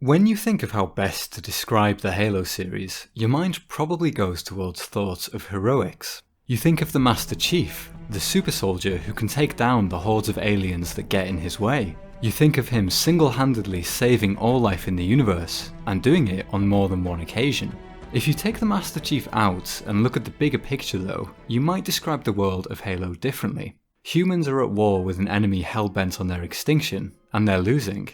When you think of how best to describe the Halo series, your mind probably goes towards thoughts of heroics. You think of the Master Chief, the super soldier who can take down the hordes of aliens that get in his way. You think of him single-handedly saving all life in the universe, and doing it on more than one occasion. If you take the Master Chief out and look at the bigger picture though, you might describe the world of Halo differently. Humans are at war with an enemy hell-bent on their extinction, and they're losing.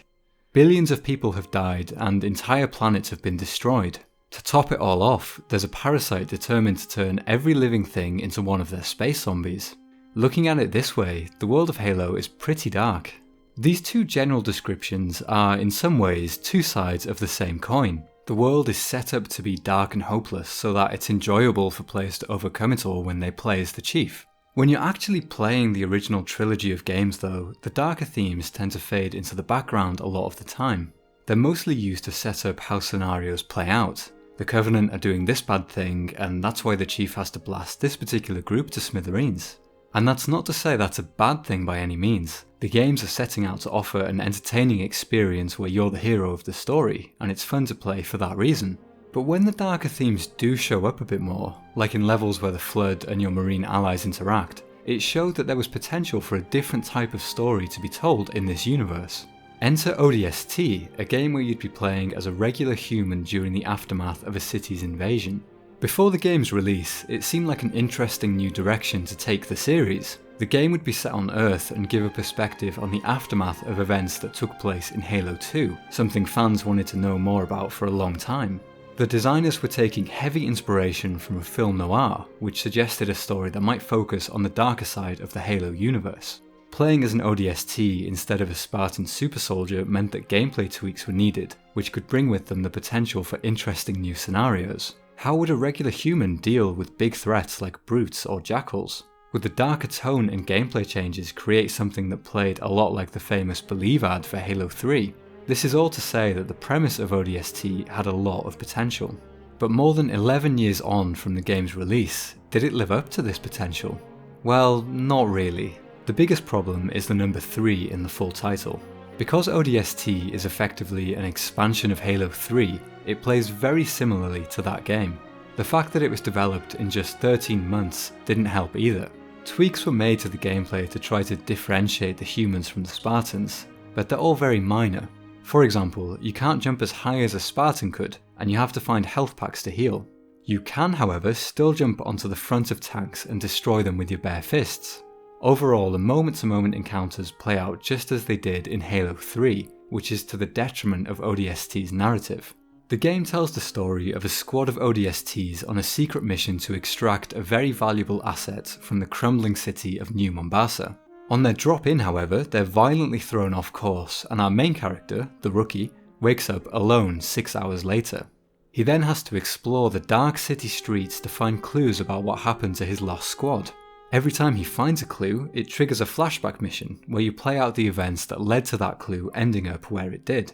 Billions of people have died and entire planets have been destroyed. To top it all off, there's a parasite determined to turn every living thing into one of their space zombies. Looking at it this way, the world of Halo is pretty dark. These two general descriptions are in some ways two sides of the same coin. The world is set up to be dark and hopeless so that it's enjoyable for players to overcome it all when they play as the Chief. When you're actually playing the original trilogy of games though, the darker themes tend to fade into the background a lot of the time. They're mostly used to set up how scenarios play out. The Covenant are doing this bad thing, and that's why the Chief has to blast this particular group to smithereens. And that's not to say that's a bad thing by any means. The games are setting out to offer an entertaining experience where you're the hero of the story, and it's fun to play for that reason. But when the darker themes do show up a bit more, like in levels where the Flood and your Marine allies interact, it showed that there was potential for a different type of story to be told in this universe. Enter ODST, a game where you'd be playing as a regular human during the aftermath of a city's invasion. Before the game's release, it seemed like an interesting new direction to take the series. The game would be set on Earth and give a perspective on the aftermath of events that took place in Halo 2, something fans wanted to know more about for a long time. The designers were taking heavy inspiration from a film noir, which suggested a story that might focus on the darker side of the Halo universe. Playing as an ODST instead of a Spartan super soldier meant that gameplay tweaks were needed, which could bring with them the potential for interesting new scenarios. How would a regular human deal with big threats like brutes or jackals? Would the darker tone and gameplay changes create something that played a lot like the famous Believe ad for Halo 3? This is all to say that the premise of ODST had a lot of potential. But more than 11 years on from the game's release, did it live up to this potential? Well, not really. The biggest problem is the number 3 in the full title. Because ODST is effectively an expansion of Halo 3, it plays very similarly to that game. The fact that it was developed in just 13 months didn't help either. Tweaks were made to the gameplay to try to differentiate the humans from the Spartans, but they're all very minor. For example, you can't jump as high as a Spartan could, and you have to find health packs to heal. You can, however, still jump onto the front of tanks and destroy them with your bare fists. Overall, the moment-to-moment encounters play out just as they did in Halo 3, which is to the detriment of ODST's narrative. The game tells the story of a squad of ODSTs on a secret mission to extract a very valuable asset from the crumbling city of New Mombasa. On their drop in, however, they're violently thrown off course, and our main character, the rookie, wakes up alone 6 hours later. He then has to explore the dark city streets to find clues about what happened to his lost squad. Every time he finds a clue, it triggers a flashback mission where you play out the events that led to that clue ending up where it did.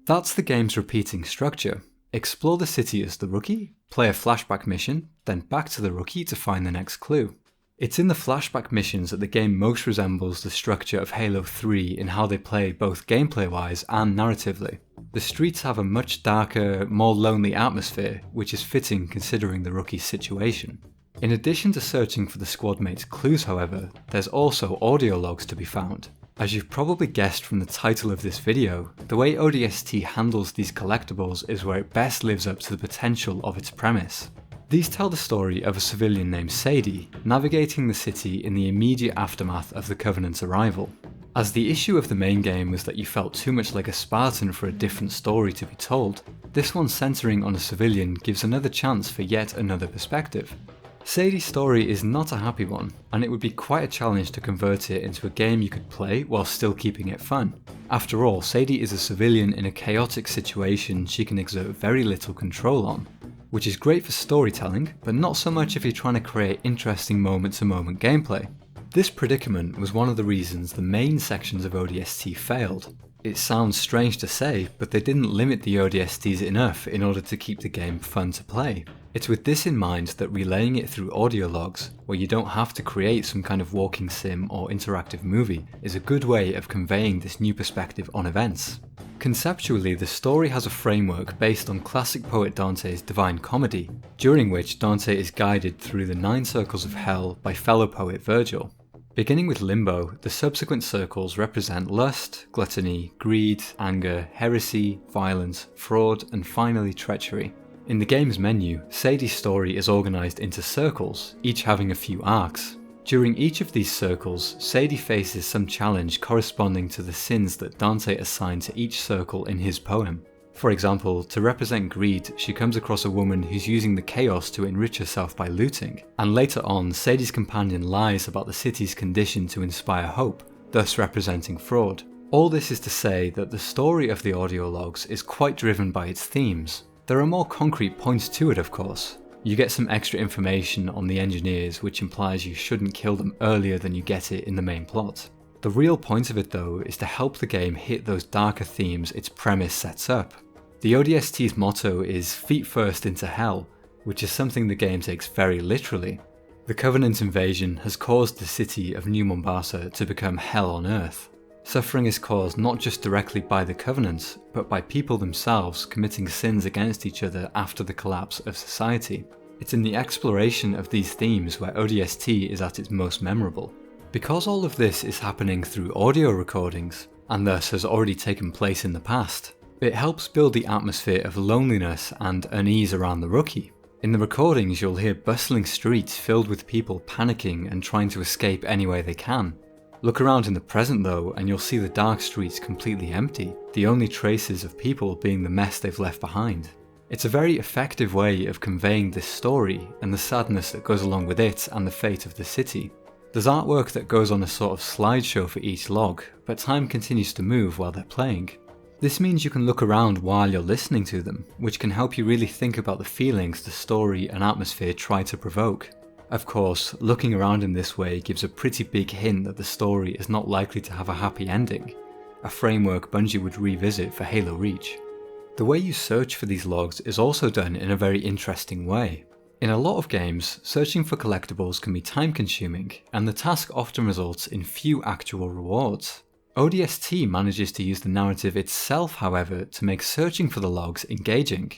That's the game's repeating structure. Explore the city as the rookie, play a flashback mission, then back to the rookie to find the next clue. It's in the flashback missions that the game most resembles the structure of Halo 3 in how they play both gameplay-wise and narratively. The streets have a much darker, more lonely atmosphere, which is fitting considering the rookie's situation. In addition to searching for the squad mates' clues, however, there's also audio logs to be found. As you've probably guessed from the title of this video, the way ODST handles these collectibles is where it best lives up to the potential of its premise. These tell the story of a civilian named Sadie, navigating the city in the immediate aftermath of the Covenant's arrival. As the issue of the main game was that you felt too much like a Spartan for a different story to be told, this one centering on a civilian gives another chance for yet another perspective. Sadie's story is not a happy one, and it would be quite a challenge to convert it into a game you could play while still keeping it fun. After all, Sadie is a civilian in a chaotic situation she can exert very little control on, which is great for storytelling, but not so much if you're trying to create interesting moment-to-moment gameplay. This predicament was one of the reasons the main sections of ODST failed. It sounds strange to say, but they didn't limit the ODSTs enough in order to keep the game fun to play. It's with this in mind that relaying it through audio logs, where you don't have to create some kind of walking sim or interactive movie, is a good way of conveying this new perspective on events. Conceptually, the story has a framework based on classic poet Dante's Divine Comedy, during which Dante is guided through the 9 circles of hell by fellow poet Virgil. Beginning with Limbo, the subsequent circles represent lust, gluttony, greed, anger, heresy, violence, fraud, and finally treachery. In the game's menu, Sadie's story is organised into circles, each having a few arcs. During each of these circles, Sadie faces some challenge corresponding to the sins that Dante assigned to each circle in his poem. For example, to represent greed, she comes across a woman who's using the chaos to enrich herself by looting, and later on, Sadie's companion lies about the city's condition to inspire hope, thus representing fraud. All this is to say that the story of the audio logs is quite driven by its themes. There are more concrete points to it, of course. You get some extra information on the engineers, which implies you shouldn't kill them earlier than you get it in the main plot. The real point of it though is to help the game hit those darker themes its premise sets up. The ODST's motto is feet first into hell, which is something the game takes very literally. The Covenant invasion has caused the city of New Mombasa to become hell on earth. Suffering is caused not just directly by the Covenant, but by people themselves committing sins against each other after the collapse of society. It's in the exploration of these themes where ODST is at its most memorable. Because all of this is happening through audio recordings, and thus has already taken place in the past, it helps build the atmosphere of loneliness and unease around the rookie. In the recordings, you'll hear bustling streets filled with people panicking and trying to escape any way they can. Look around in the present though, and you'll see the dark streets completely empty, the only traces of people being the mess they've left behind. It's a very effective way of conveying this story and the sadness that goes along with it and the fate of the city. There's artwork that goes on a sort of slideshow for each log, but time continues to move while they're playing. This means you can look around while you're listening to them, which can help you really think about the feelings the story and atmosphere try to provoke. Of course, looking around in this way gives a pretty big hint that the story is not likely to have a happy ending, a framework Bungie would revisit for Halo Reach. The way you search for these logs is also done in a very interesting way. In a lot of games, searching for collectibles can be time consuming, and the task often results in few actual rewards. ODST manages to use the narrative itself, however, to make searching for the logs engaging.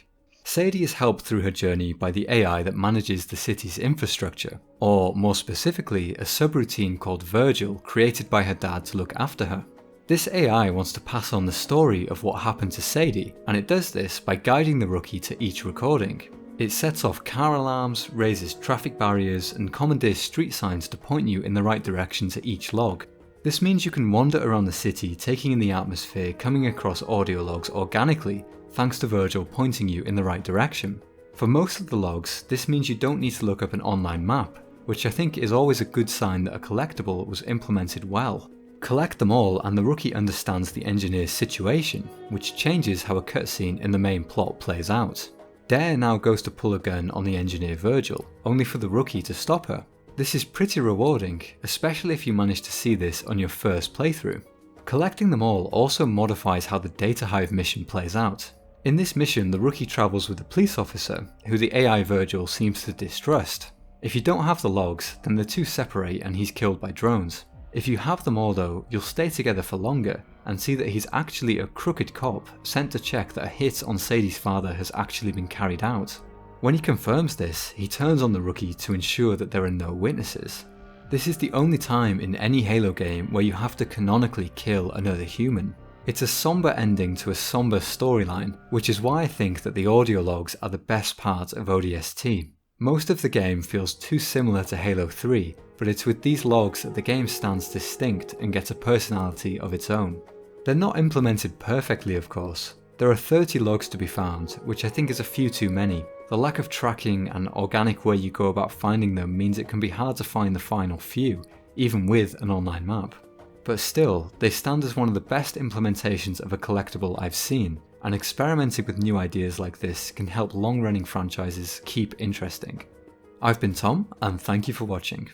Sadie is helped through her journey by the AI that manages the city's infrastructure, or more specifically, a subroutine called Virgil created by her dad to look after her. This AI wants to pass on the story of what happened to Sadie, and it does this by guiding the rookie to each recording. It sets off car alarms, raises traffic barriers, and commandeers street signs to point you in the right direction to each log. This means you can wander around the city taking in the atmosphere, coming across audio logs organically, thanks to Virgil pointing you in the right direction. For most of the logs, this means you don't need to look up an online map, which I think is always a good sign that a collectible was implemented well. Collect them all and the rookie understands the engineer's situation, which changes how a cutscene in the main plot plays out. Dare now goes to pull a gun on the engineer Virgil, only for the rookie to stop her. This is pretty rewarding, especially if you manage to see this on your first playthrough. Collecting them all also modifies how the Data Hive mission plays out. In this mission, the rookie travels with a police officer, who the AI Virgil seems to distrust. If you don't have the logs, then the two separate and he's killed by drones. If you have them all though, you'll stay together for longer, and see that he's actually a crooked cop sent to check that a hit on Sadie's father has actually been carried out. When he confirms this, he turns on the rookie to ensure that there are no witnesses. This is the only time in any Halo game where you have to canonically kill another human. It's a somber ending to a somber storyline, which is why I think that the audio logs are the best part of ODST. Most of the game feels too similar to Halo 3, but it's with these logs that the game stands distinct and gets a personality of its own. They're not implemented perfectly, of course. There are 30 logs to be found, which I think is a few too many. The lack of tracking and organic way you go about finding them means it can be hard to find the final few, even with an online map. But still, they stand as one of the best implementations of a collectible I've seen, and experimenting with new ideas like this can help long-running franchises keep interesting. I've been Tom, and thank you for watching.